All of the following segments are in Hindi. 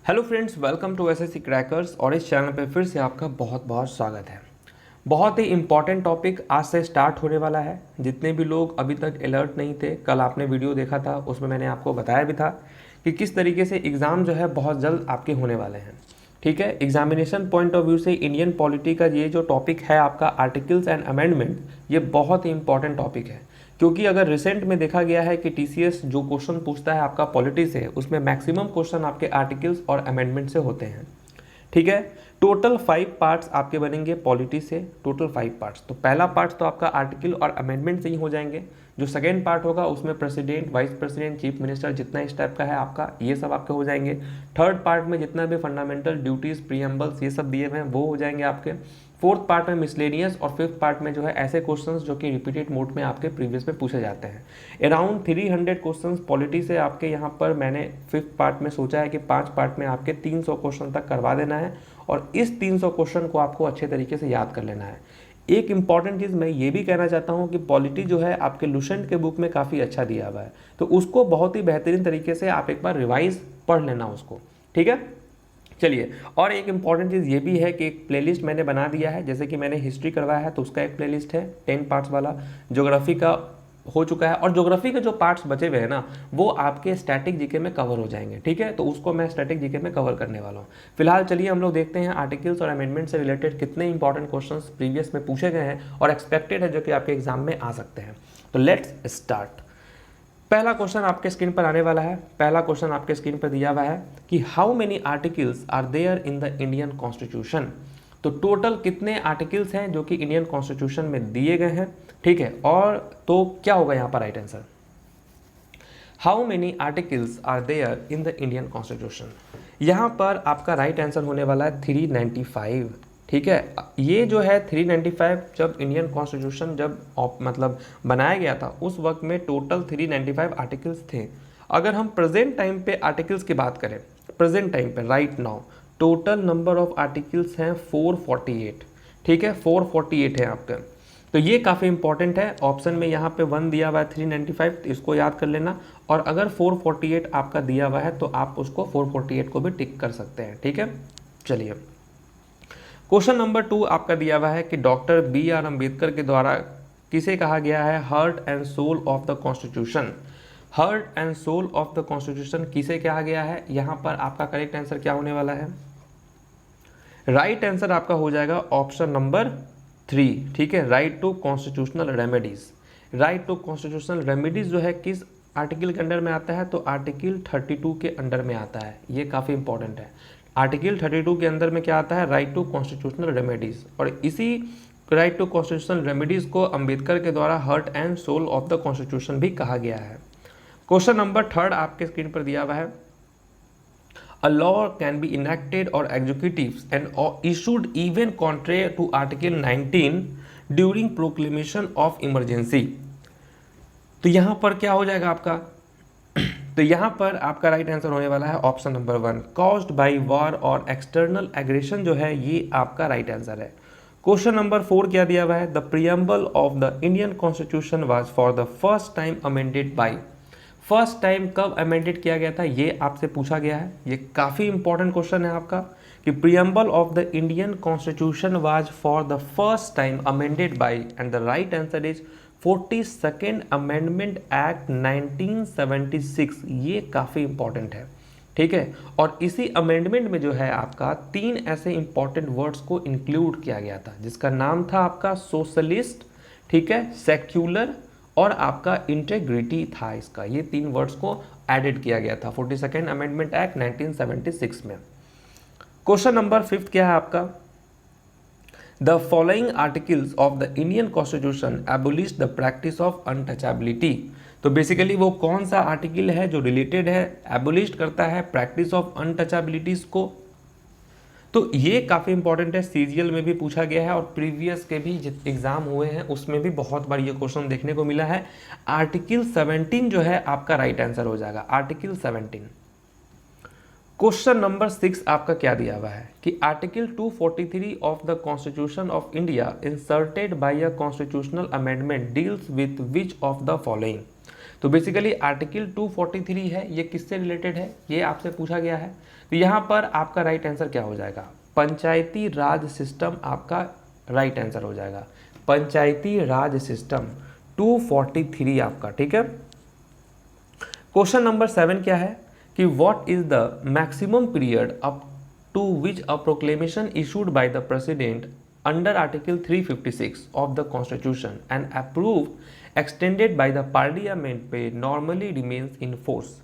Hello friends, welcome to SSC crackers. और इस चैनल पे फिर से आपका बहुत बहुत स्वागत है। बहुत ही इंपॉर्टेंट टॉपिक आज से स्टार्ट होने वाला है। जितने भी लोग अभी तक अलर्ट नहीं थे, कल आपने वीडियो देखा था, उसमें मैंने आपको बताया भी था कि किस तरीके से एग्ज़ाम जो है बहुत जल्द आपके होने वाले हैं। ठीक है, एग्जामिनेशन पॉइंट ऑफ व्यू से इंडियन पॉलिटी का ये जो टॉपिक है आपका आर्टिकल्स एंड अमेंडमेंट, ये बहुत ही इंपॉर्टेंट टॉपिक है। क्योंकि अगर रिसेंट में देखा गया है कि टीसीएस जो क्वेश्चन पूछता है आपका पॉलिटी से, उसमें मैक्सिमम क्वेश्चन आपके आर्टिकल्स और अमेंडमेंट से होते हैं। ठीक है, टोटल 5 पार्ट्स आपके बनेंगे पॉलिटी से, टोटल 5 पार्ट्स। तो पहला पार्ट तो आपका आर्टिकल और अमेंडमेंट से ही हो जाएंगे। जो सेकेंड पार्ट होगा उसमें president, vice president, chief minister, जितना इस टाइप का है आपका, ये सब आपके हो जाएंगे। थर्ड पार्ट में जितना भी फंडामेंटल ड्यूटीज, प्रीएम्बल्स, ये सब दिए हुए हैं वो हो जाएंगे आपके। फोर्थ पार्ट में मिसलेनियस, और फिफ्थ पार्ट में जो है ऐसे क्वेश्चंस जो कि रिपीटेड मोड में आपके प्रीवियस में पूछे जाते हैं। अराउंड 300 क्वेश्चंस पॉलिटी से आपके यहाँ पर मैंने फिफ्थ पार्ट में सोचा है कि 5 पार्ट में आपके 300 क्वेश्चन तक करवा देना है, और इस 300 क्वेश्चन को आपको अच्छे तरीके से याद कर लेना है। एक इंपॉर्टेंट चीज़ मैं ये भी कहना चाहता हूँ कि पॉलिटी जो है आपके लुसेंट के बुक में काफ़ी अच्छा दिया हुआ है, तो उसको बहुत ही बेहतरीन तरीके से आप एक बार रिवाइज पढ़ लेना उसको। ठीक है, चलिए। और एक इंपॉर्टेंट चीज़ ये भी है कि एक प्लेलिस्ट मैंने बना दिया है। जैसे कि मैंने हिस्ट्री करवाया है तो उसका एक प्लेलिस्ट है 10 पार्ट्स वाला, ज्योग्राफी का हो चुका है, और ज्योग्राफी के जो पार्ट्स बचे हुए हैं ना, वो आपके स्टैटिक जीके में कवर हो जाएंगे। ठीक है, तो उसको मैं स्टैटिक जीके में कवर करने वाला हूँ। फिलहाल चलिए हम लोग देखते हैं आर्टिकल्स और अमेंडमेंट से रिलेटेड कितने इंपॉर्टेंट क्वेश्चंस प्रीवियस में पूछे गए हैं और एक्सपेक्टेड है जो कि आपके एग्जाम में आ सकते हैं। तो लेट्स स्टार्ट। पहला क्वेश्चन आपके स्क्रीन पर आने वाला है। पहला क्वेश्चन आपके स्क्रीन पर दिया हुआ है कि how many articles are there in the Indian constitution. तो टोटल कितने आर्टिकल्स हैं जो कि इंडियन कॉन्स्टिट्यूशन में दिए गए हैं। ठीक है, और तो क्या होगा यहाँ पर right answer, how many articles are there in the Indian constitution. यहाँ पर आपका राइट आंसर होने वाला है 395। ठीक है, ये जो है 395, जब इंडियन कॉन्स्टिट्यूशन जब मतलब बनाया गया था उस वक्त में टोटल 395 आर्टिकल्स थे। अगर हम प्रेजेंट टाइम पे आर्टिकल्स की बात करें, प्रेजेंट टाइम पे right now total number of articles हैं 448। ठीक है, 448 है आपके। तो ये काफ़ी इंपॉर्टेंट है। ऑप्शन में यहाँ पे 1 दिया हुआ है 395, तो इसको याद कर लेना। और अगर 448 आपका दिया हुआ है तो आप उसको 448 को भी टिक कर सकते हैं। ठीक है, चलिए। क्वेश्चन नंबर 2 आपका दिया हुआ है कि डॉक्टर BR अम्बेडकर के द्वारा किसे कहा गया है heart and soul of the constitution. Heart and soul of the constitution किसे कहा गया है। यहाँ पर आपका करेक्ट आंसर क्या होने वाला है, राइट आंसर आपका हो जाएगा ऑप्शन नंबर 3। ठीक है, right to constitutional remedies. Right to constitutional remedies जो है किस आर्टिकल के अंडर में आता है, तो आर्टिकल 32 के अंडर में आता है। ये काफ़ी इंपॉर्टेंट है। आर्टिकल 32 के अंदर में क्या आता है, राइट टू कॉन्स्टिट्यूशनल रेमेडीज। और इसी राइट टू कॉन्स्टिट्यूशनल रेमेडीज को अंबेडकर के द्वारा heart and soul of the constitution भी कहा गया है। क्वेश्चन नंबर 3 आपके स्क्रीन पर दिया हुआ है, a law can be enacted or executives and or issued even contrary to article 19 during proclamation of emergency। तो यहां पर क्या हो जाएगा आपका, तो यहां पर आपका राइट आंसर होने वाला है option number 1, caused by war और एक्सटर्नल एग्रेशन जो है ये आपका राइट आंसर है। क्वेश्चन नंबर 4 क्या दिया हुआ है, the preamble of the Indian constitution was for the first time amended bye. First time कब अमेंडेड किया गया था ये आपसे पूछा गया है। ये काफ़ी इंपॉर्टेंट क्वेश्चन है आपका कि preamble of the Indian constitution was for the first time amended bye, and the right answer is 42nd amendment act 1976। ये काफ़ी इंपॉर्टेंट है। ठीक है, और इसी अमेंडमेंट में जो है आपका 3 ऐसे इंपॉर्टेंट वर्ड्स को इंक्लूड किया गया था, जिसका नाम था आपका सोशलिस्ट, ठीक है, सेक्युलर और आपका इंटेग्रिटी था इसका। ये 3 वर्ड्स को एडिड किया गया था 42nd अमेंडमेंट एक्ट 1976 में। क्वेश्चन नंबर 5 क्या है आपका, the following articles of the Indian constitution abolish the practice of untouchability. तो बेसिकली वो कौन सा आर्टिकल है जो रिलेटेड है, एबोलिश करता है प्रैक्टिस ऑफ अनटचेबिलिटीज को। तो ये काफ़ी इंपॉर्टेंट है, सीजीएल में भी पूछा गया है और प्रीवियस के भी जितने एग्जाम हुए हैं उसमें भी बहुत बार ये क्वेश्चन देखने को मिला है। आर्टिकल 17 जो है आपका राइट आंसर हो जाएगा, आर्टिकल 17। क्वेश्चन नंबर 6 आपका क्या दिया हुआ है कि article 243 of the constitution of India inserted by a constitutional amendment deals with which of the following. तो तो बेसिकली आर्टिकल 243 है, ये किससे रिलेटेड है, ये आपसे पूछा गया है। तो यहाँ पर आपका राइट आंसर क्या हो जाएगा, पंचायती राज सिस्टम आपका राइट आंसर हो जाएगा। पंचायती राज सिस्टम 243 आपका, ठीक है। क्वेश्चन नंबर 7 क्या है कि what is the maximum period up to which a proclamation issued by the president under article 356 of the constitution and approved extended by the parliament पे नॉर्मली रिमेन्स इन फोर्स।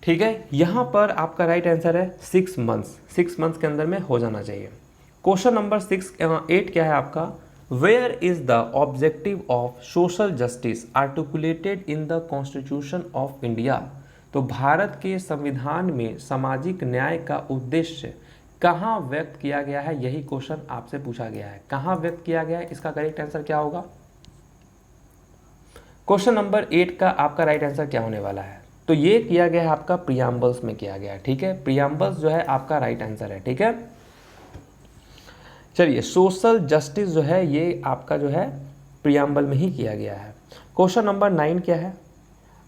ठीक है, यहां पर आपका राइट आंसर है 6 मंथ्स। 6 मंथ्स के अंदर में हो जाना चाहिए। क्वेश्चन नंबर 8 क्या है आपका, where is the objective of social justice articulated in the constitution of India. तो भारत के संविधान में सामाजिक न्याय का उद्देश्य कहाँ व्यक्त किया गया है, यही क्वेश्चन आपसे पूछा गया है। कहाँ व्यक्त किया गया है, इसका करेक्ट आंसर क्या होगा। क्वेश्चन नंबर 8 का आपका राइट आंसर क्या होने वाला है, तो ये किया गया है आपका प्रियम्बल्स में किया गया है। ठीक है, प्रियम्बल्स जो है आपका राइट आंसर है। ठीक है, चलिए सोशल जस्टिस जो है ये आपका जो है प्रियम्बल में ही किया गया है। क्वेश्चन नंबर 9 क्या है,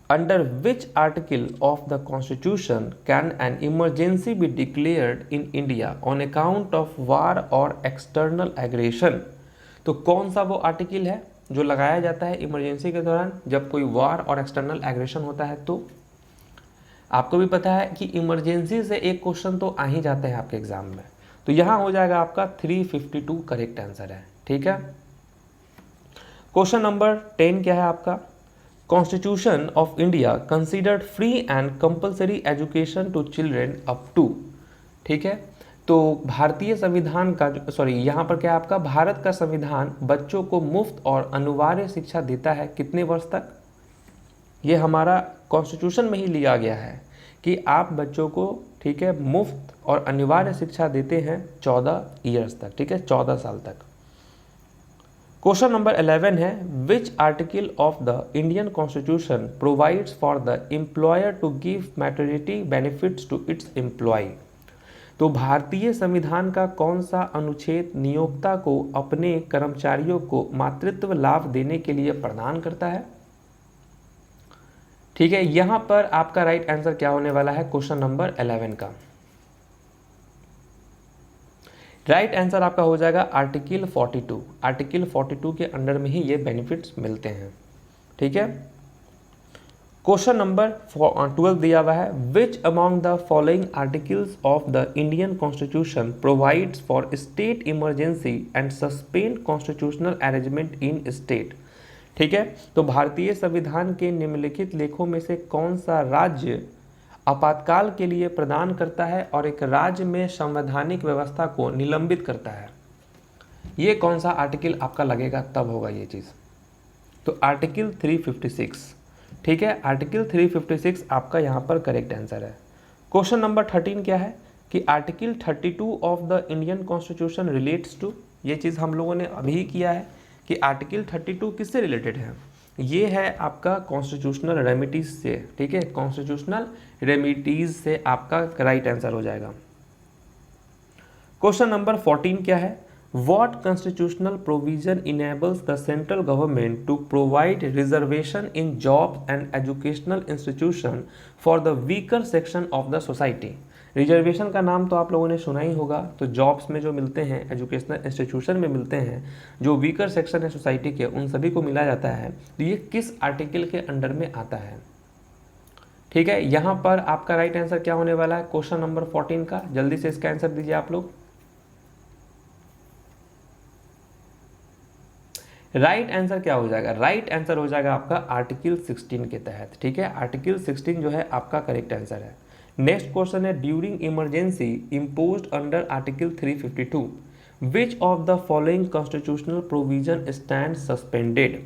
under which article of the constitution can an emergency be declared in India on account of war और एक्सटर्नल एग्रेशन। तो कौन सा वो आर्टिकल है जो लगाया जाता है इमरजेंसी के दौरान जब कोई वार और एक्सटर्नल एग्रेशन होता है। तो आपको भी पता है कि इमरजेंसी से एक क्वेश्चन तो आ ही जाते हैं आपके एग्जाम में, तो यहां हो जाएगा आपका 352 करेक्ट आंसर है। ठीक है, क्वेश्चन नंबर 10 क्या है आपका, constitution of India considered free and compulsory education to children up to. ठीक है, तो भारतीय संविधान का यहाँ पर क्या आपका भारत का संविधान बच्चों को मुफ्त और अनिवार्य शिक्षा देता है कितने वर्ष तक। ये हमारा कॉन्स्टिट्यूशन में ही लिया गया है कि आप बच्चों को, ठीक है, मुफ्त और अनिवार्य शिक्षा देते हैं 14 ईयर्स तक। ठीक है, 14 साल तक। क्वेश्चन नंबर 11 है, which article of the Indian constitution provides for the employer to give maternity benefits to its employ. तो भारतीय संविधान का कौन सा अनुच्छेद नियोक्ता को अपने कर्मचारियों को मातृत्व लाभ देने के लिए प्रदान करता है। ठीक है, यहां पर आपका राइट आंसर क्या होने वाला है क्वेश्चन नंबर 11 का। राइट आंसर आपका हो जाएगा आर्टिकल 42। आर्टिकल 42 के अंडर में ही ये बेनिफिट्स मिलते हैं। ठीक है, क्वेश्चन नंबर 12 दिया हुआ है, which among the following articles of the Indian constitution provides for state emergency and suspend constitutional arrangement in state. ठीक है, तो भारतीय संविधान के निम्नलिखित लेखों में से कौन सा राज्य आपातकाल के लिए प्रदान करता है और एक राज्य में संवैधानिक व्यवस्था को निलंबित करता है। ये कौन सा आर्टिकल आपका लगेगा तब होगा ये चीज़, तो आर्टिकल 356। ठीक है, आर्टिकल 356 आपका यहाँ पर करेक्ट आंसर है। क्वेश्चन नंबर 13 क्या है कि article 32 of the Indian constitution relates to. ये चीज़ हम लोगों ने अभी किया है कि आर्टिकल 32 किससे रिलेटेड है, ये है आपका कॉन्स्टिट्यूशनल रेमिडीज से। ठीक है, कॉन्स्टिट्यूशनल रेमिडीज से आपका राइट आंसर हो जाएगा। क्वेश्चन नंबर 14 क्या है, what constitutional provision enables the central government to provide reservation in job and educational institution for the weaker section of the society. Reservation का नाम तो आप लोगों ने सुना ही होगा, तो जॉब्स में जो मिलते हैं, एजुकेशनल इंस्टीट्यूशन में मिलते हैं, जो वीकर सेक्शन है सोसाइटी के, उन सभी को मिला जाता है। तो ये किस आर्टिकल के अंडर में आता है। ठीक है, यहाँ पर आपका राइट आंसर क्या होने वाला है क्वेश्चन नंबर 14 का, जल्दी से इसका आंसर दीजिए आप लोग। राइट आंसर क्या हो जाएगा, राइट आंसर हो जाएगा आपका आर्टिकल 16 के तहत। ठीक है, आर्टिकल 16 जो है आपका करेक्ट आंसर है। नेक्स्ट क्वेश्चन है, during emergency imposed under article 352 which of the following constitutional provision stand suspended.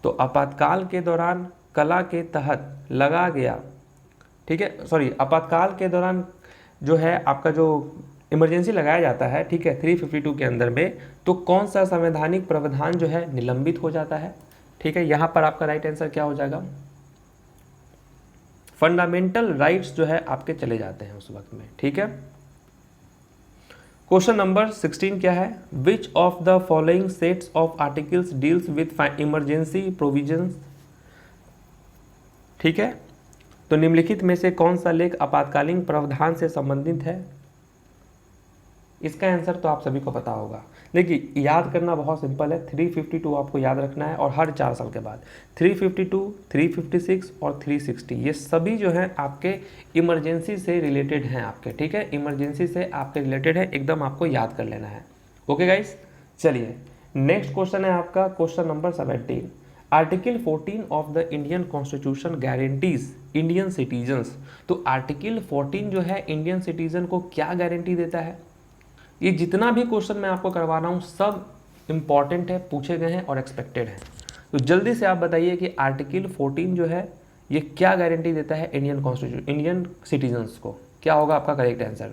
तो आपातकाल के दौरान कला के तहत लगा गया, ठीक है, सॉरी, आपातकाल के दौरान जो है आपका जो इमरजेंसी लगाया जाता है, ठीक है, 352 के अंदर में, तो कौन सा संवैधानिक प्रावधान जो है निलंबित हो जाता है। ठीक है, यहाँ पर आपका राइट आंसर क्या हो जाएगा, फंडामेंटल राइट्स जो है आपके चले जाते हैं उस वक्त में। ठीक है, क्वेश्चन नंबर 16 क्या है, which of the following sets of articles deals with emergency provisions ठीक है। तो निम्नलिखित में से कौन सा लेख आपातकालीन प्रावधान से संबंधित है? इसका आंसर तो आप सभी को पता होगा। देखिए याद करना बहुत सिंपल है, 352 आपको याद रखना है और हर 4 साल के बाद 352, 356 और 360 ये सभी जो हैं आपके इमरजेंसी से रिलेटेड हैं आपके, ठीक है, इमरजेंसी से आपके रिलेटेड है, एकदम आपको याद कर लेना है। ओके गाइस, चलिए नेक्स्ट क्वेश्चन है आपका question number 17। Article 14 of the Indian constitution guarantees Indian citizens. तो आर्टिकल 14 जो है इंडियन सिटीजन को क्या गारंटी देता है? ये जितना भी क्वेश्चन मैं आपको करवा रहा हूँ सब इंपॉर्टेंट है, पूछे गए हैं और एक्सपेक्टेड है। तो जल्दी से आप बताइए कि आर्टिकल 14 जो है ये क्या गारंटी देता है इंडियन कॉन्स्टिट्यूशन इंडियन सिटीजन्स को? क्या होगा आपका correct answer?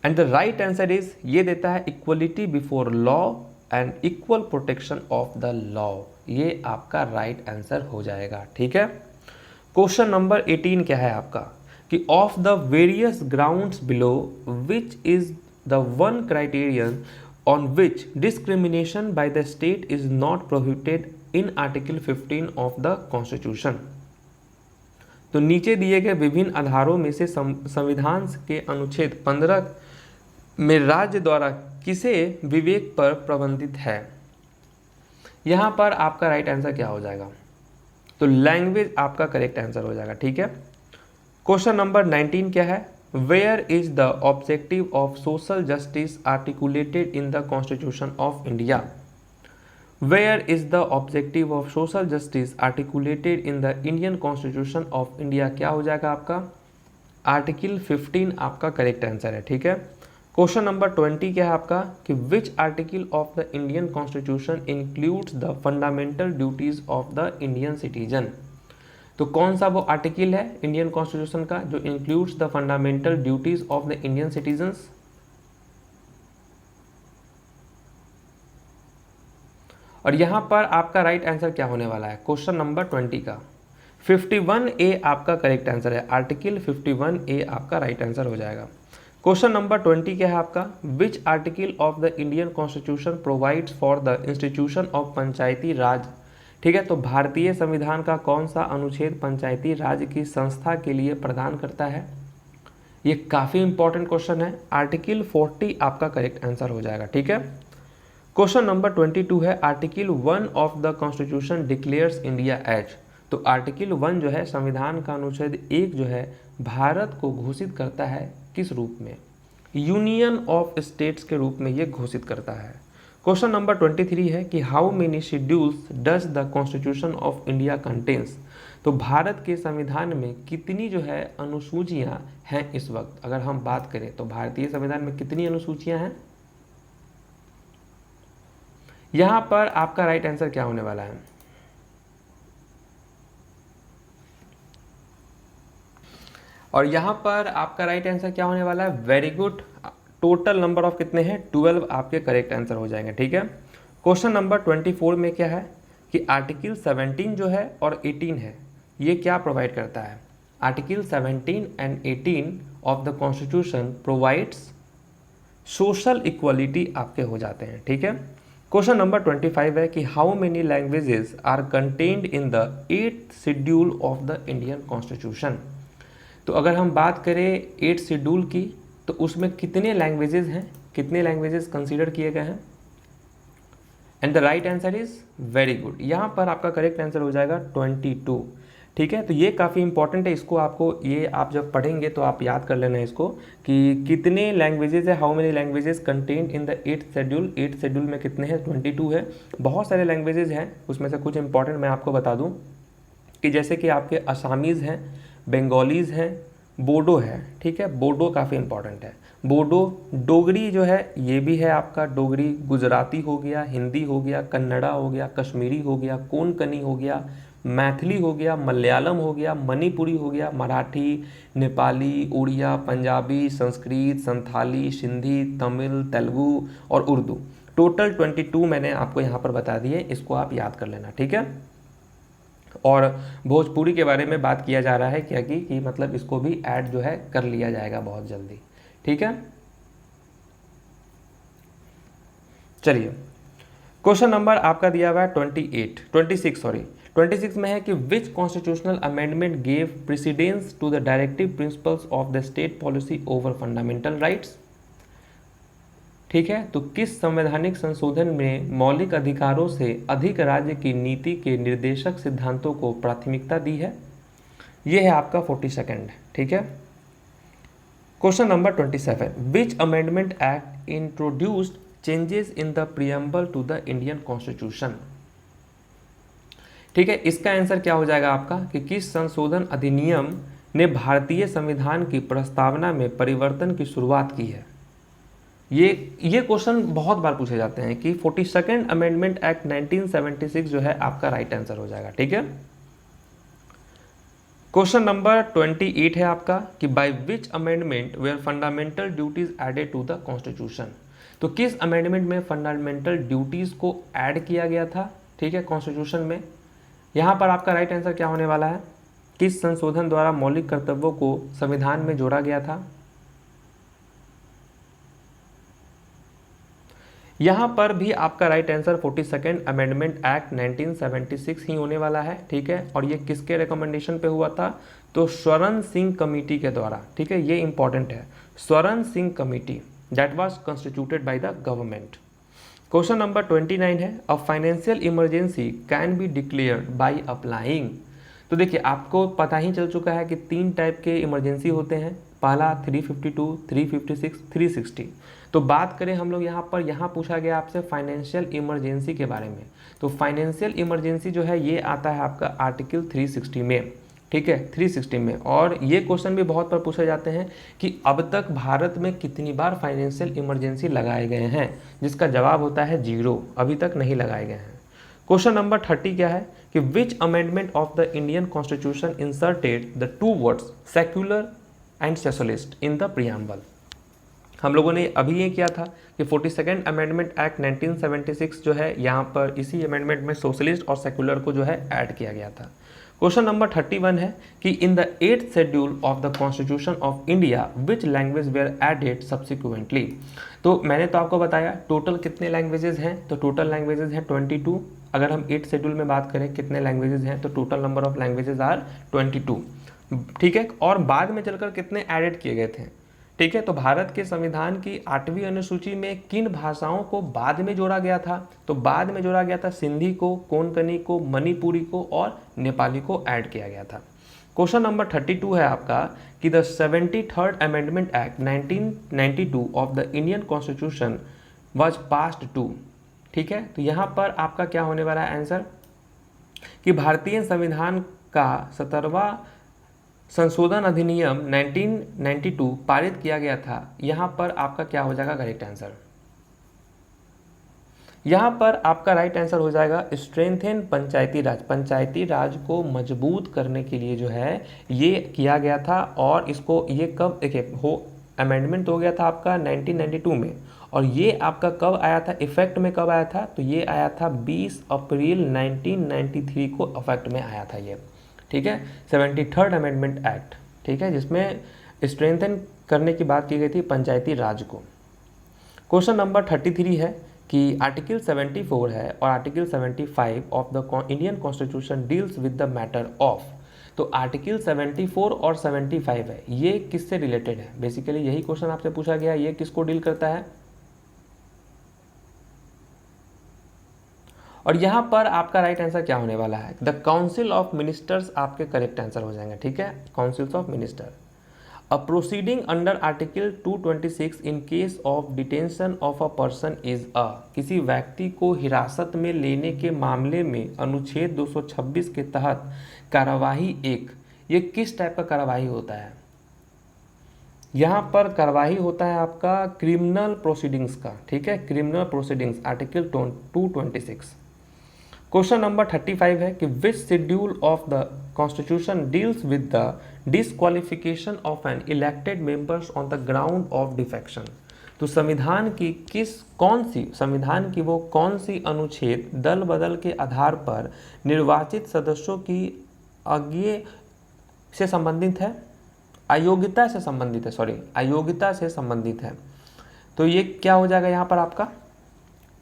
And the right answer is, ये देता है equality before law and equal protection of the law. ये आपका राइट आंसर हो जाएगा, ठीक है। क्वेश्चन नंबर 18 क्या है आपका कि of the various grounds below which is the one criterion on which discrimination by the state is not prohibited in article 15 of the constitution. तो नीचे दिए गए विभिन्न आधारों में से संविधान के अनुच्छेद 15 में राज्य द्वारा किसे विवेक पर प्रबंधित है? यहां पर आपका राइट आंसर क्या हो जाएगा? तो लैंग्वेज आपका करेक्ट आंसर हो जाएगा, ठीक है। क्वेश्चन नंबर 19 क्या है? Where is the objective of social justice articulated in the constitution of India? Where is the objective of social justice articulated in the Indian constitution of India? क्या हो जाएगा आपका? आर्टिकल 15 आपका करेक्ट आंसर है, ठीक है। क्वेश्चन नंबर 20 क्या है आपका कि which article of the Indian constitution includes the fundamental duties of the Indian citizen? तो कौन सा वो आर्टिकल है इंडियन कॉन्स्टिट्यूशन का जो includes the fundamental duties of the Indian citizens? और यहां पर आपका राइट आंसर क्या होने वाला है क्वेश्चन नंबर 20 का? 51A आपका करेक्ट आंसर है। आर्टिकल 51A आपका राइट आंसर हो जाएगा। क्वेश्चन नंबर 20 क्या है आपका? Which article of the Indian constitution provides for the institution of panchayati raj? ठीक है, तो भारतीय संविधान का कौन सा अनुच्छेद पंचायती राज की संस्था के लिए प्रदान करता है? ये काफ़ी इंपॉर्टेंट क्वेश्चन है। आर्टिकल 40 आपका करेक्ट आंसर हो जाएगा, ठीक है। क्वेश्चन नंबर 22 है article 1 of the constitution declares India as. तो आर्टिकल 1 जो है संविधान का अनुच्छेद 1 जो है भारत को घोषित करता है किस रूप में? यूनियन ऑफ स्टेट्स के रूप में ये घोषित करता है। क्वेश्चन नंबर 23 है कि how many schedules does the constitution of India contains? तो भारत के संविधान में कितनी जो है अनुसूचियां हैं इस वक्त? अगर हम बात करें तो भारतीय संविधान में कितनी अनुसूचियां हैं? यहां पर आपका राइट आंसर क्या होने वाला है? और यहाँ पर आपका राइट आंसर क्या होने वाला है? Very good. Total number of कितने हैं? 12 आपके करेक्ट आंसर हो जाएंगे, ठीक है। क्वेश्चन नंबर 24 में क्या है कि आर्टिकल 17 जो है और 18 है ये क्या प्रोवाइड करता है? Article 17 and 18 of the constitution provides social equality आपके हो जाते हैं, ठीक है। क्वेश्चन नंबर 25 है कि how many languages are contained in the 8th schedule of the Indian constitution? तो अगर हम बात करें 8th शेड्यूल की तो उसमें कितने लैंग्वेजेस हैं, कितने लैंग्वेजेस कंसीडर किए गए हैं? And the right answer is very good. यहाँ पर आपका करेक्ट आंसर हो जाएगा 22, ठीक है। तो ये काफ़ी इंपॉर्टेंट है, इसको आपको ये आप जब पढ़ेंगे तो आप याद कर लेना इसको कि कितने लैंग्वेजेस है, how many languages contained in the 8th schedule. 8th schedule में कितने हैं? 22 है। बहुत सारे लैंग्वेजेस हैं, उसमें से कुछ इंपॉर्टेंट मैं आपको बता दूँ कि जैसे कि आपके असामीज़ हैं, बंगालीज़ हैं, बोडो है, ठीक है। बोडो काफ़ी इंपॉर्टेंट है। बोडो, डोगरी जो है ये भी है आपका, डोगरी, गुजराती हो गया, हिंदी हो गया, कन्नड़ा हो गया, कश्मीरी हो गया, कोंकणी हो गया, मैथिली हो गया, मलयालम हो गया, मणिपुरी हो गया, मराठी, नेपाली, उड़िया, पंजाबी, संस्कृत, संथाली, सिंधी, तमिल, तेलुगु और उर्दू। टोटल 22 मैंने आपको यहाँ पर बता दिए, इसको आप याद कर लेना, ठीक है। और भोजपुरी के बारे में बात किया जा रहा है क्या कि मतलब इसको भी ऐड जो है कर लिया जाएगा बहुत जल्दी, ठीक है। चलिए क्वेश्चन नंबर आपका दिया हुआ है 26 में है कि which constitutional amendment gave precedence to the directive principles of the state policy over fundamental rights. ठीक है, तो किस संवैधानिक संशोधन में मौलिक अधिकारों से अधिक राज्य की नीति के निर्देशक सिद्धांतों को प्राथमिकता दी है। ये है आपका 42। ठीक है, question number 27, which amendment act introduced changes in the preamble to the Indian constitution. ठीक है, इसका आंसर क्या हो जाएगा आपका कि किस संशोधन अधिनियम ने भारतीय संविधान की प्रस्तावना में परिवर्तन की शुरुआत की है। ये क्वेश्चन बहुत बार पूछे जाते हैं कि 42nd अमेंडमेंट एक्ट 1976 जो है आपका राइट आंसर हो जाएगा। ठीक है, क्वेश्चन नंबर 28 है आपका कि by which amendment were fundamental duties added to the constitution. तो किस अमेंडमेंट में फंडामेंटल ड्यूटीज को ऐड किया गया था, ठीक है, कॉन्स्टिट्यूशन में। यहाँ पर आपका राइट आंसर क्या होने वाला है, किस संशोधन द्वारा मौलिक कर्तव्यों को संविधान में जोड़ा गया था। यहाँ पर भी आपका right answer 42nd amendment act 1976 ही होने वाला है। ठीक है, और ये किसके रिकमेंडेशन पे हुआ था, तो स्वर्ण सिंह कमेटी के द्वारा। ठीक है, ये इंपॉर्टेंट है, स्वर्ण Singh committee that was constituted by the government. Question number 29 है, a financial emergency can be declared by applying. तो देखिए आपको पता ही चल चुका है कि 3 टाइप के इमरजेंसी होते हैं, पहला 352, 356, 360। तो बात करें हम लोग यहाँ पूछा गया आपसे फाइनेंशियल इमरजेंसी के बारे में। तो फाइनेंशियल इमरजेंसी जो है ये आता है आपका आर्टिकल 360 में। ठीक है, 360 में। और ये क्वेश्चन भी बहुत बार पूछे जाते हैं कि अब तक भारत में कितनी बार फाइनेंशियल इमरजेंसी लगाए गए हैं, जिसका जवाब होता है 0, अभी तक नहीं लगाए गए हैं। क्वेश्चन नंबर 30 क्या है कि which amendment of the Indian constitution inserted the 2 words secular and socialist in the preamble. हम लोगों ने अभी ये किया था कि 42nd अमेंडमेंट एक्ट 1976 जो है यहाँ पर इसी अमेंडमेंट में सोशलिस्ट और सेक्युलर को जो है ऐड किया गया था। क्वेश्चन नंबर 31 है कि in the 8th schedule of the constitution of India which language were added subsequently. तो मैंने तो आपको बताया टोटल कितने लैंग्वेजेस हैं, तो टोटल लैंग्वेजेस हैं 22। अगर हम 8th शेड्यूल में बात करें कितने लैंग्वेजेस हैं, तो total number of languages are 22। ठीक है, और बाद में चलकर कितने एडेड किए गए थे। ठीक है, तो भारत के संविधान की 8वीं अनुसूची में किन भाषाओं को बाद में जोड़ा गया था, तो बाद में जोड़ा गया था सिंधी को, कोंकणी को, मणिपुरी को और नेपाली को ऐड किया गया था। क्वेश्चन नंबर 32 है आपका कि the 73rd amendment act 1992 of the Indian constitution was passed to. ठीक है, तो यहाँ पर आपका क्या होने वाला है आंसर कि भारतीय संविधान का 17वां संशोधन अधिनियम 1992 पारित किया गया था। यहाँ पर आपका क्या हो जाएगा करेक्ट आंसर, यहाँ पर आपका राइट आंसर हो जाएगा स्ट्रेंथन पंचायती राज। पंचायती राज को मजबूत करने के लिए जो है ये किया गया था। और इसको ये कब हो अमेंडमेंट हो गया था आपका 1992 में, और ये आपका कब आया था इफेक्ट में, कब आया था, तो ये आया था 20 अप्रैल 1993 को इफेक्ट में आया था ये। ठीक है, 73rd अमेंडमेंट एक्ट, ठीक है, जिसमें स्ट्रेंथन करने की बात की गई थी पंचायती राज को। क्वेश्चन नंबर 33 है कि आर्टिकल 74 है और article 75 of the Indian constitution deals with the matter of. तो आर्टिकल 74 और 75 है, ये किससे रिलेटेड है, बेसिकली यही क्वेश्चन आपसे पूछा गया, ये किसको डील करता है। और यहाँ पर आपका राइट आंसर क्या होने वाला है, द काउंसिल ऑफ मिनिस्टर्स आपके करेक्ट आंसर हो जाएंगे। ठीक है, councils of minister. A proceeding under article 226 in case of detention of a person is a. किसी व्यक्ति को हिरासत में लेने के मामले में अनुच्छेद 226 के तहत कार्यवाही एक, ये किस टाइप का कार्यवाही होता है। यहाँ पर कार्यवाही होता है आपका क्रिमिनल प्रोसीडिंग्स का। ठीक है, criminal proceedings article 226। Question number 35 है कि which schedule of the constitution deals with the disqualification of an elected members on the ground of defection. तो संविधान की कौन सी अनुच्छेद दल बदल के आधार पर निर्वाचित सदस्यों की से संबंधित है, अयोग्यता से संबंधित है, अयोग्यता से संबंधित है। तो ये क्या हो जाएगा यहाँ पर आपका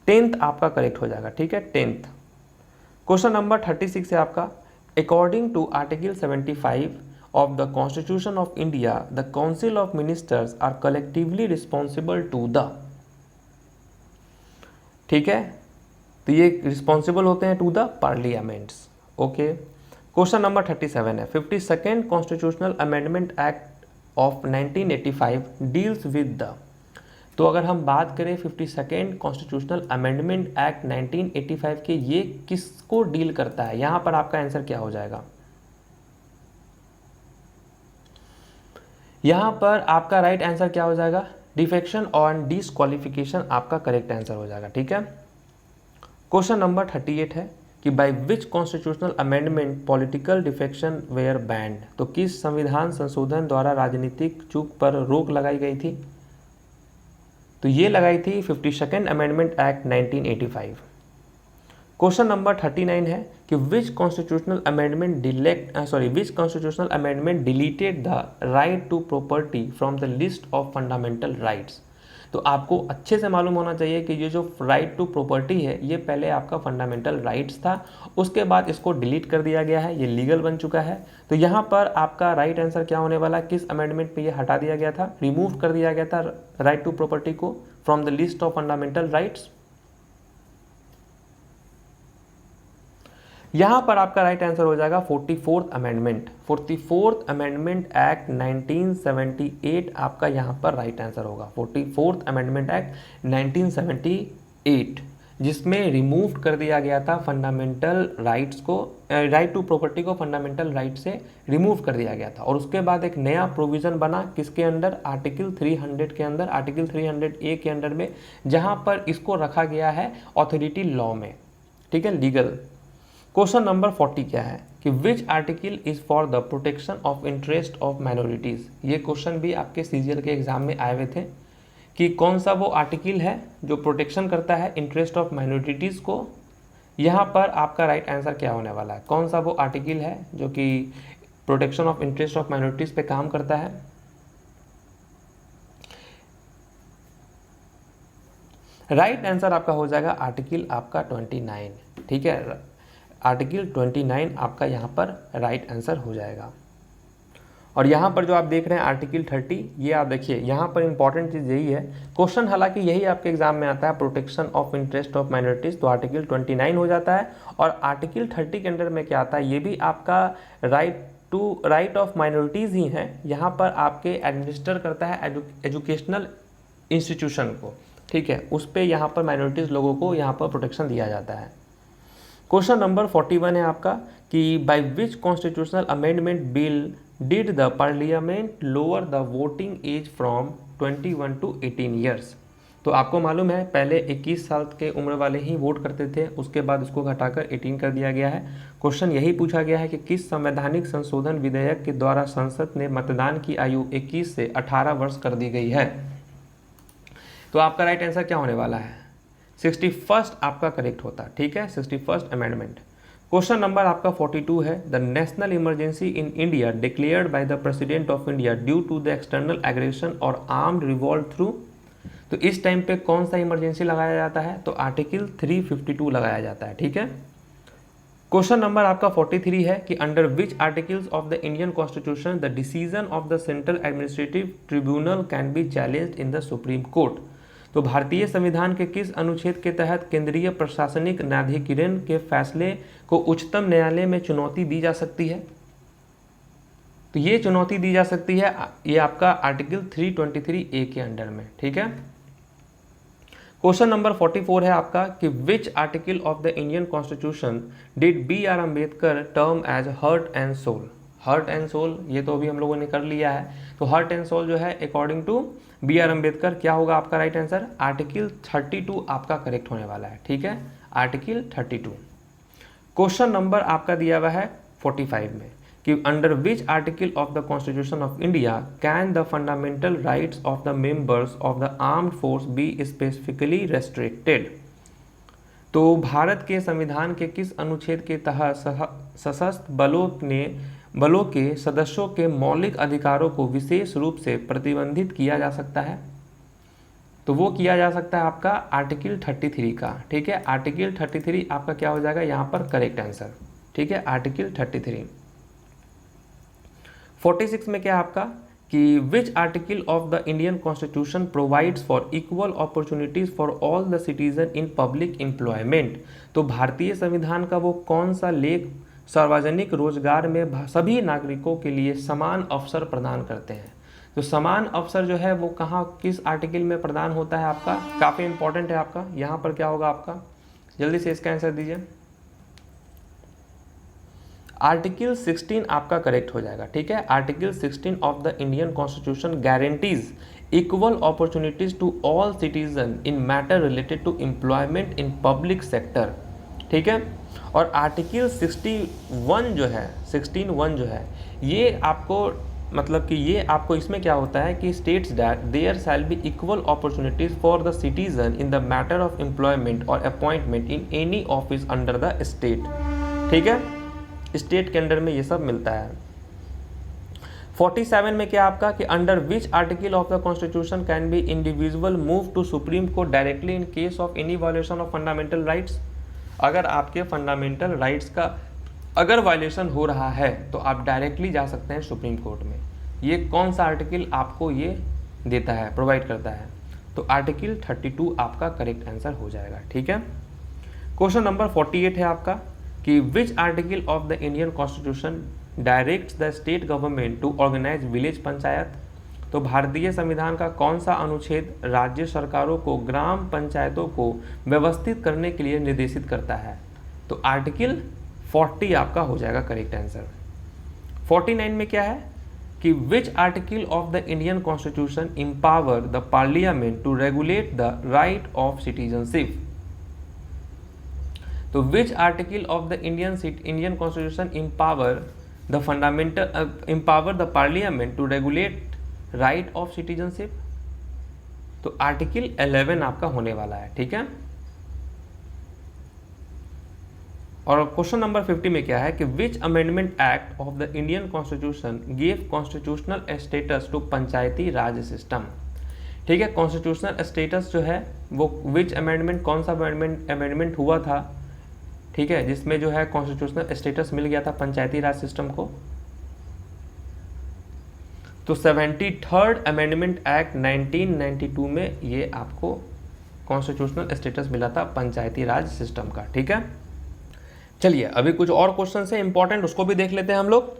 10th आपका करेक्ट हो जाएगा, ठीक है, 10th। क्वेश्चन नंबर 36 है आपका, according to article 75 of the constitution of India the council of ministers are collectively responsible to the, ठीक है, तो ये रिस्पॉन्सिबल होते हैं to the parliaments. Okay, question number 37 है, 52nd constitutional amendment act of 1985 deals with the, तो अगर हम बात करें 52nd कॉन्स्टिट्यूशनल अमेंडमेंट एक्ट 1985 के, ये किसको डील करता है, यहां पर आपका आंसर क्या हो जाएगा, यहां पर आपका राइट आंसर क्या हो जाएगा, डिफेक्शन और डिस्क्वालिफिकेशन आपका करेक्ट आंसर हो जाएगा, ठीक है। क्वेश्चन नंबर 38 है कि by which constitutional amendment political defection were banned, तो किस संविधान संशोधन द्वारा राजनीतिक चूक पर रोक लगाई गई थी, तो ये लगाई थी 52nd amendment act 1985। Question number 39 है कि which constitutional amendment deleted the right to property from the list of fundamental rights, तो आपको अच्छे से मालूम होना चाहिए कि ये जो राइट टू प्रॉपर्टी है ये पहले आपका फंडामेंटल राइट्स था, उसके बाद इसको डिलीट कर दिया गया है, ये लीगल बन चुका है। तो यहाँ पर आपका राइट आंसर क्या होने वाला है, किस अमेंडमेंट पे ये हटा दिया गया था, रिमूव कर दिया गया था राइट टू प्रॉपर्टी को from the list of fundamental rights. यहां पर आपका राइट आंसर हो जाएगा 44th amendment, 44th amendment act 1978 आपका यहां पर राइट आंसर होगा, 44th अमेंडमेंट एक्ट 1978, जिसमें रिमूव कर दिया गया था फंडामेंटल राइट्स को, राइट टू प्रॉपर्टी को फंडामेंटल राइट से रिमूव कर दिया गया था, और उसके बाद एक नया प्रोविजन बना किसके अंदर, आर्टिकल 300 के अंदर, आर्टिकल 300A के अंडर में, जहां पर इसको रखा गया है ऑथोरिटी लॉ में, ठीक है, लीगल। क्वेश्चन नंबर 40 क्या है कि which article is for the protection of interest of minorities, ये क्वेश्चन भी आपके सीजीएल के एग्जाम में आए हुए थे कि कौन सा वो आर्टिकल है जो प्रोटेक्शन करता है इंटरेस्ट ऑफ माइनॉरिटीज को। यहाँ पर आपका राइट आंसर क्या होने वाला है, कौन सा वो आर्टिकल है जो कि protection of interest of minorities पे काम करता है। राइट आंसर आपका हो जाएगा आर्टिकल आपका 29, ठीक है, आर्टिकल 29 आपका यहाँ पर राइट आंसर हो जाएगा। और यहाँ पर जो आप देख रहे हैं आर्टिकल 30, ये आप देखिए यहाँ पर इंपॉर्टेंट चीज़ यही है, क्वेश्चन हालांकि यही आपके एग्जाम में आता है, protection of interest of minorities, तो आर्टिकल 29 हो जाता है। और आर्टिकल 30 के अंडर में क्या आता है, ये भी आपका राइट ऑफ माइनॉरिटीज़ ही हैं, यहाँ पर आपके एडमिनिस्टर करता है एजुकेशनल इंस्टीट्यूशन को, ठीक है, उस पर यहाँ पर माइनॉरिटीज़ लोगों को यहाँ पर प्रोटेक्शन दिया जाता है। क्वेश्चन नंबर 41 है आपका कि by which constitutional amendment bill did the parliament lower the voting age from 21 to 18 years, तो आपको मालूम है पहले 21 साल के उम्र वाले ही वोट करते थे, उसके बाद इसको घटाकर 18 कर दिया गया है। क्वेश्चन यही पूछा गया है कि किस संवैधानिक संशोधन विधेयक के द्वारा संसद ने मतदान की आयु 21 से 18 वर्ष कर दी गई है, तो आपका राइट आंसर क्या होने वाला है, 61st आपका करेक्ट होता है, ठीक है, 61st अमेंडमेंट। क्वेश्चन नंबर आपका 42 है, the national emergency in India declared by the president of India due to the external aggression or armed revolt through, तो इस टाइम पे कौन सा इमरजेंसी लगाया जाता है, तो आर्टिकल 352 लगाया जाता है, ठीक है। क्वेश्चन नंबर आपका 43 है कि under which articles of the Indian constitution the decision of the central administrative tribunal can be challenged in the supreme court, तो भारतीय संविधान के किस अनुच्छेद के तहत केंद्रीय प्रशासनिक न्यायाधिकरण के फैसले को उच्चतम न्यायालय में चुनौती दी जा सकती है, तो ये चुनौती दी जा सकती है, ये आपका आर्टिकल 323A के अंडर में, ठीक है। क्वेश्चन नंबर 44 है आपका कि which article of the Indian constitution did B.R. Ambedkar term as heart and soul, heart and soul ये तो अभी हम लोगों ने कर लिया है, तो हार्ट एंड सोल जो है अकॉर्डिंग टू B.R. अम्बेडकर क्या होगा आपका राइट आंसर, आर्टिकल 32 आपका करेक्ट होने वाला है, ठीक है, आर्टिकल 32। क्वेश्चन नंबर आपका दिया हुआ है 45 में कि under which article of the constitution of India can the fundamental rights of the members of the armed force be specifically restricted, तो भारत के संविधान के किस अनुच्छेद के तहत सशस्त्र बलों के सदस्यों के मौलिक अधिकारों को विशेष रूप से प्रतिबंधित किया जा सकता है, तो वो किया जा सकता है आपका आर्टिकल 33 का। ठीक है, आर्टिकल 33 आपका क्या हो जाएगा यहाँ पर करेक्ट आंसर। ठीक है, आर्टिकल 33। 46 में क्या है आपका कि which article of the Indian constitution provides for equal opportunities for all the citizen in public employment. तो भारतीय संविधान का वो कौन सा लेख सार्वजनिक रोजगार में सभी नागरिकों के लिए समान अवसर प्रदान करते हैं। तो समान अवसर जो है वो कहाँ किस आर्टिकल में प्रदान होता है आपका, काफ़ी इंपॉर्टेंट है आपका। यहाँ पर क्या होगा आपका, जल्दी से इसका आंसर दीजिए। आर्टिकल 16 आपका करेक्ट हो जाएगा। ठीक है, article 16 of the Indian constitution guarantees equal opportunities to all citizen in matter related to employment in public sector. ठीक है, और आर्टिकल 61 जो है 16(1) जो है ये आपको मतलब कि ये आपको इसमें क्या होता है कि states that there shall be equal opportunities for the citizen in the matter of employment और appointment in any office under the state. ठीक है, स्टेट के अंडर में ये सब मिलता है। 47 में क्या आपका कि under which article of the constitution can be individual move to supreme court directly in case of any violation of fundamental rights. अगर आपके फंडामेंटल राइट्स का अगर वायलेशन हो रहा है तो आप डायरेक्टली जा सकते हैं सुप्रीम कोर्ट में। ये कौन सा आर्टिकल आपको ये देता है, प्रोवाइड करता है? तो आर्टिकल 32 आपका करेक्ट आंसर हो जाएगा। ठीक है, क्वेश्चन नंबर 48 है आपका कि which article of the Indian constitution directs the state government to organise village panchayat. तो भारतीय संविधान का कौन सा अनुच्छेद राज्य सरकारों को ग्राम पंचायतों को व्यवस्थित करने के लिए निर्देशित करता है? तो आर्टिकल 40 आपका हो जाएगा करेक्ट आंसर। 49 में क्या है कि which article of the Indian constitution empower the parliament to regulate the right of citizenship. तो which article of the Indian constitution empower the parliament to regulate right of citizenship. तो आर्टिकल 11 आपका होने वाला है। ठीक है, और क्वेश्चन नंबर 50 में क्या है कि which amendment act of the Indian constitution give constitutional status to panchayati raj system. ठीक है, कॉन्स्टिट्यूशनल स्टेटस जो है वो विच अमेंडमेंट, कौन सा अमेंडमेंट हुआ था, ठीक है, जिसमें जो है कॉन्स्टिट्यूशनल स्टेटस मिल गया था पंचायती राज सिस्टम को? तो 73rd अमेंडमेंट एक्ट 1992 में ये आपको कॉन्स्टिट्यूशनल स्टेटस मिला था पंचायती राज सिस्टम का। ठीक है, चलिए अभी कुछ और क्वेश्चन है इंपॉर्टेंट, उसको भी देख लेते हैं हम लोग।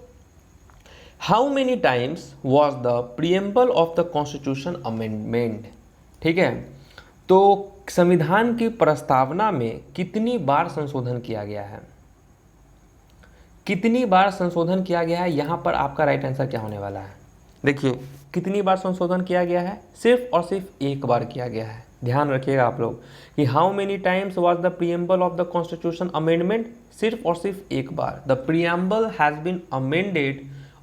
How many times was the preamble of the constitution amendment. ठीक है, तो संविधान की प्रस्तावना में कितनी बार संशोधन किया गया है? कितनी बार संशोधन किया गया है, यहां पर आपका राइट आंसर क्या होने वाला है? देखिए कितनी बार संशोधन किया गया है, सिर्फ और सिर्फ एक बार किया गया है। ध्यान रखिएगा आप लोग कि how many times was the preamble of the constitution amendment, सिर्फ और सिर्फ एक बार। The preamble has been amended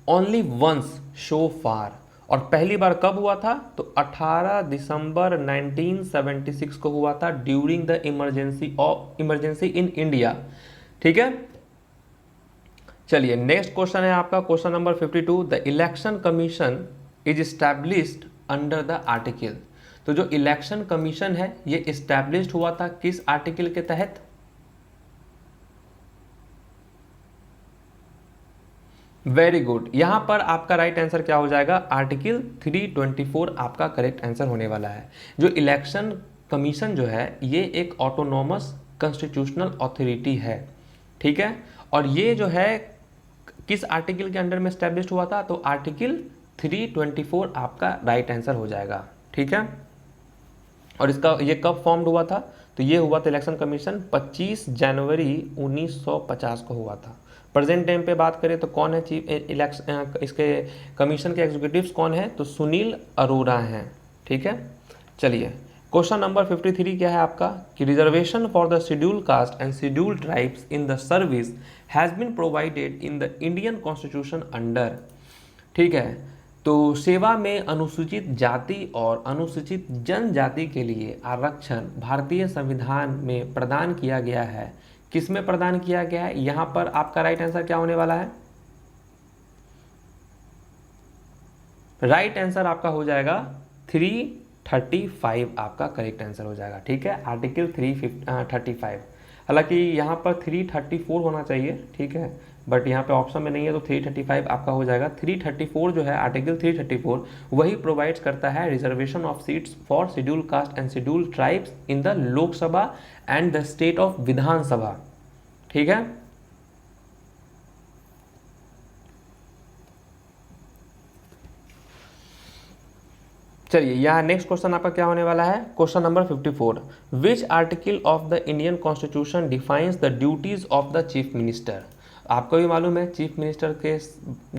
only once so far. और पहली बार कब हुआ था? तो 18 दिसंबर 1976 को हुआ था, during the emergency in India. ठीक है, चलिए नेक्स्ट क्वेश्चन है आपका question number 52। The election commission is established under the article. तो जो इलेक्शन कमीशन है ये एस्टैब्लिश्ड हुआ था किस आर्टिकल के तहत? वेरी गुड, यहां पर आपका राइट आंसर क्या हो जाएगा? आर्टिकल 324 आपका करेक्ट आंसर होने वाला है। जो इलेक्शन कमीशन जो है ये एक ऑटोनॉमस कॉन्स्टिट्यूशनल अथॉरिटी है। ठीक है, और ये जो है किस आर्टिकल के अंडर में एस्टैब्लिश्ड हुआ था? तो आर्टिकल 324 आपका राइट आंसर हो जाएगा। ठीक है, और इसका ये कब फॉर्म्ड हुआ था? तो ये हुआ था इलेक्शन कमीशन 25 जनवरी 1950 को हुआ था। प्रेजेंट टाइम पे बात करें तो कौन है चीफ इलेक्शन, इसके कमीशन के एग्जीक्यूटिव्स कौन है? तो सुनील अरोड़ा हैं। ठीक है, चलिए क्वेश्चन नंबर 53 क्या है आपका कि reservation for the schedule caste and schedule tribes in the service has been provided in the Indian constitution under. ठीक है, तो सेवा में अनुसूचित जाति और अनुसूचित जनजाति के लिए आरक्षण भारतीय संविधान में प्रदान किया गया है। किस में प्रदान किया गया है? यहां पर आपका राइट आंसर क्या होने वाला है? राइट आंसर आपका हो जाएगा 335 आपका करेक्ट आंसर हो जाएगा। ठीक है, आर्टिकल 335। हालांकि यहाँ पर 334 होना चाहिए, ठीक है, बट यहाँ पे ऑप्शन में नहीं है, तो 335 आपका हो जाएगा। 334 जो है आर्टिकल 334 वही प्रोवाइड्स करता है reservation of seats for schedule caste and schedule tribes in the Lok Sabha and the state of Vidhan Sabha. ठीक है, चलिए यहाँ नेक्स्ट क्वेश्चन आपका क्या होने वाला है, question number 54। Which article of the Indian constitution defines the duties of the chief minister. आपको भी मालूम है चीफ मिनिस्टर के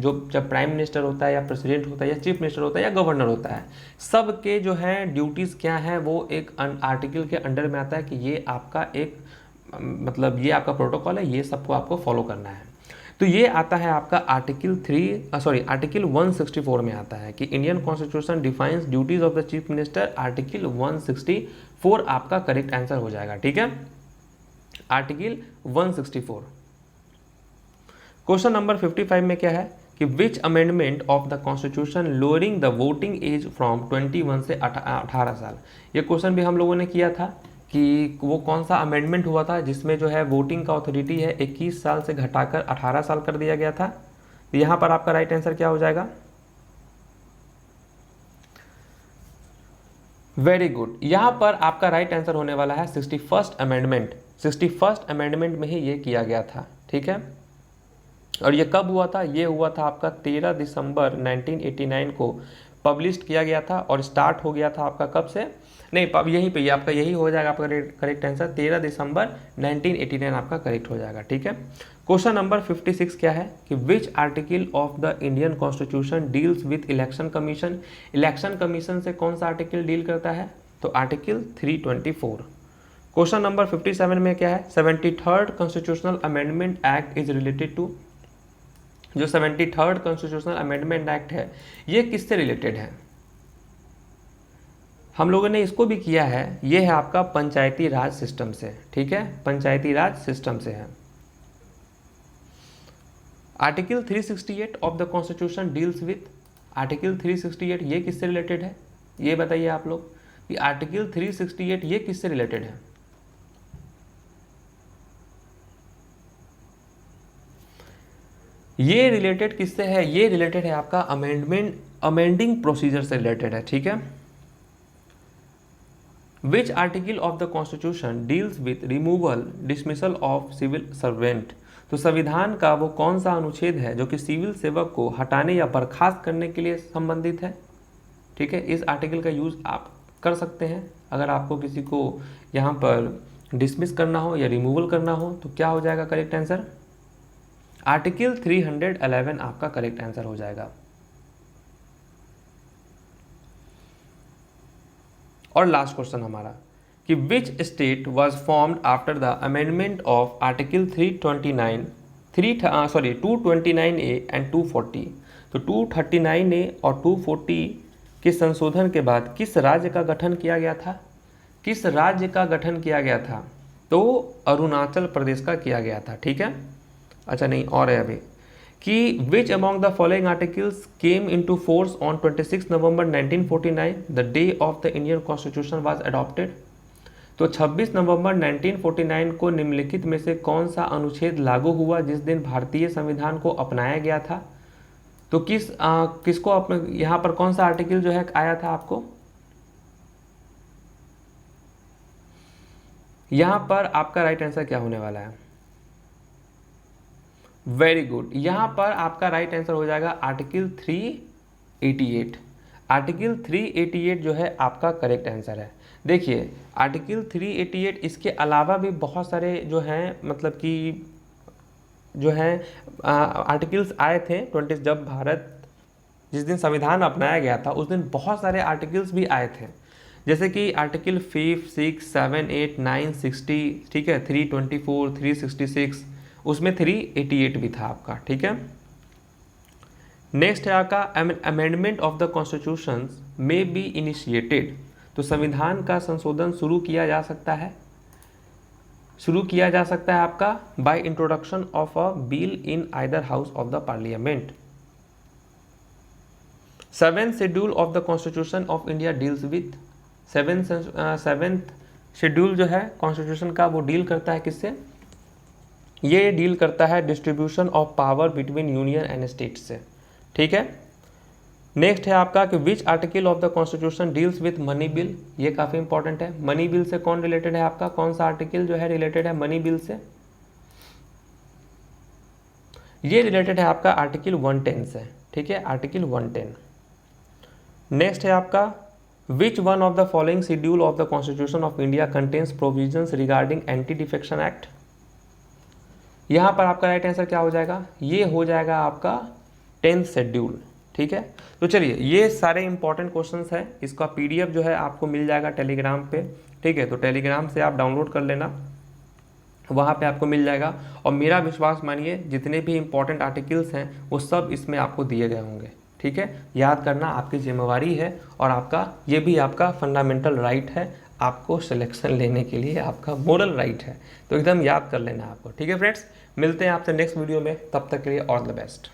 जो जब प्राइम मिनिस्टर होता है या प्रेसिडेंट होता है या चीफ मिनिस्टर होता है या गवर्नर होता है, सब के जो है ड्यूटीज़ क्या है वो एक आर्टिकल के अंडर में आता है कि ये आपका एक मतलब ये आपका प्रोटोकॉल है, ये सबको आपको फॉलो करना है। तो ये आता है आपका आर्टिकल 164 में आता है कि Indian constitution defines duties of the chief minister. Article 164 आपका करेक्ट आंसर हो जाएगा। ठीक है, आर्टिकल 164। क्वेश्चन नंबर 55 में क्या है कि which amendment of the constitution lowering the voting age from 21 से 18 साल। ये क्वेश्चन भी हम लोगों ने किया था कि वो कौन सा अमेंडमेंट हुआ था जिसमें जो है वोटिंग का अथॉरिटी है 21 साल से घटाकर 18 साल कर दिया गया था। तो यहाँ पर आपका राइट आंसर क्या हो जाएगा, वेरी गुड, यहाँ पर आपका राइट आंसर होने वाला है 61st अमेंडमेंट। 61st अमेंडमेंट में ही ये किया गया था। ठीक है, और ये कब हुआ था, ये हुआ था आपका 13 दिसंबर 1989 को पब्लिश किया गया था और स्टार्ट हो गया था आपका कब से, नहीं यहीं पे आपका यही हो जाएगा आपका करेक्ट आंसर 13 दिसंबर 1989 आपका करेक्ट हो जाएगा। ठीक है, क्वेश्चन नंबर 56 क्या है कि which article of the Indian constitution deals with election commission. Election commission से कौन सा आर्टिकल डील करता है, तो आर्टिकल 324। क्वेश्चन नंबर 57 में क्या है, 73rd constitutional amendment act is related to. जो 73rd कॉन्स्टिट्यूशनल अमेंडमेंट एक्ट है ये किससे रिलेटेड है, हम लोगों ने इसको भी किया है, ये है आपका पंचायती राज सिस्टम से। ठीक है, पंचायती राज सिस्टम से है। Article 368 of the constitution deals with. Article 368 ये किससे रिलेटेड है, ये बताइए आप लोग कि आर्टिकल 368 ये किससे रिलेटेड है। ये रिलेटेड किससे है, ये रिलेटेड है आपका अमेंडिंग प्रोसीजर से रिलेटेड है। ठीक है, which article of the constitution deals with removal dismissal of civil servant. तो संविधान का वो कौन सा अनुच्छेद है जो कि सिविल सेवक को हटाने या बर्खास्त करने के लिए संबंधित है। ठीक है, इस आर्टिकल का यूज आप कर सकते हैं अगर आपको किसी को यहाँ पर डिसमिस करना हो या रिमूवल करना हो, तो क्या हो जाएगा करेक्ट आंसर, आर्टिकल 311 आपका करेक्ट आंसर हो जाएगा। और लास्ट क्वेश्चन हमारा कि which state was formed after the amendment of article 229A and 240। तो 239A और 240 के संशोधन के बाद किस राज्य का गठन किया गया था, किस राज्य का गठन किया गया था, तो अरुणाचल प्रदेश का किया गया था। ठीक है, अच्छा नहीं और है अभी कि which among the following articles came into force on 26 November 1949 the day of the Indian constitution was adopted. तो 26 नवंबर 1949 को निम्नलिखित में से कौन सा अनुच्छेद लागू हुआ जिस दिन भारतीय संविधान को अपनाया गया था। तो किसको यहाँ पर कौन सा आर्टिकल जो है आया था आपको, यहाँ पर आपका राइट आंसर क्या होने वाला है, वेरी गुड, यहाँ पर आपका राइट आंसर हो जाएगा आर्टिकल 388। आर्टिकल 388 जो है आपका करेक्ट आंसर है। देखिए आर्टिकल 388 इसके अलावा भी बहुत सारे जो हैं मतलब कि जो हैं आर्टिकल्स आए थे 20 जब भारत जिस दिन संविधान अपनाया गया था उस दिन बहुत सारे आर्टिकल्स भी आए थे, जैसे कि आर्टिकल 5, 6, 7, 8, 9, 60, ठीक है, 324, 366, उसमें 388 भी था आपका। ठीक है, नेक्स्ट है आपका अमेंडमेंट ऑफ द कॉन्स्टिट्यूशन में बी इनिशिएटेड। तो संविधान का संशोधन शुरू किया जा सकता है, आपका by introduction of a bill in either house of the parliament. 7th schedule of the constitution of India deals with. Seventh schedule जो है कॉन्स्टिट्यूशन का वो डील करता है किससे? ये डील करता है distribution of power between union and states से, ठीक है। नेक्स्ट है आपका कि which article of the constitution deals with money bill, ये काफ़ी इंपॉर्टेंट है। मनी बिल से कौन रिलेटेड है आपका, कौन सा आर्टिकल जो है रिलेटेड है मनी बिल से? ये रिलेटेड है आपका आर्टिकल 110 से, ठीक है, आर्टिकल 110। नेक्स्ट है आपका which one of the following schedule of the constitution of India contains provisions regarding anti defection act. यहाँ पर आपका राइट आंसर क्या हो जाएगा? ये हो जाएगा आपका 10th शेड्यूल, ठीक है। तो चलिए ये सारे इंपॉर्टेंट क्वेश्चंस हैं, इसका पीडीएफ जो है आपको मिल जाएगा टेलीग्राम पे, ठीक है। तो टेलीग्राम से आप डाउनलोड कर लेना, वहाँ पे आपको मिल जाएगा। और मेरा विश्वास मानिए जितने भी इंपॉर्टेंट आर्टिकल्स हैं वो सब इसमें आपको दिए गए होंगे, ठीक है। याद करना आपकी जिम्मेवारी है और आपका ये भी आपका फंडामेंटल राइट है, आपको सिलेक्शन लेने के लिए आपका मोरल राइट है, तो एकदम याद कर लेना आपको, ठीक है फ्रेंड्स। मिलते हैं आपसे नेक्स्ट वीडियो में, तब तक के लिए ऑल द बेस्ट।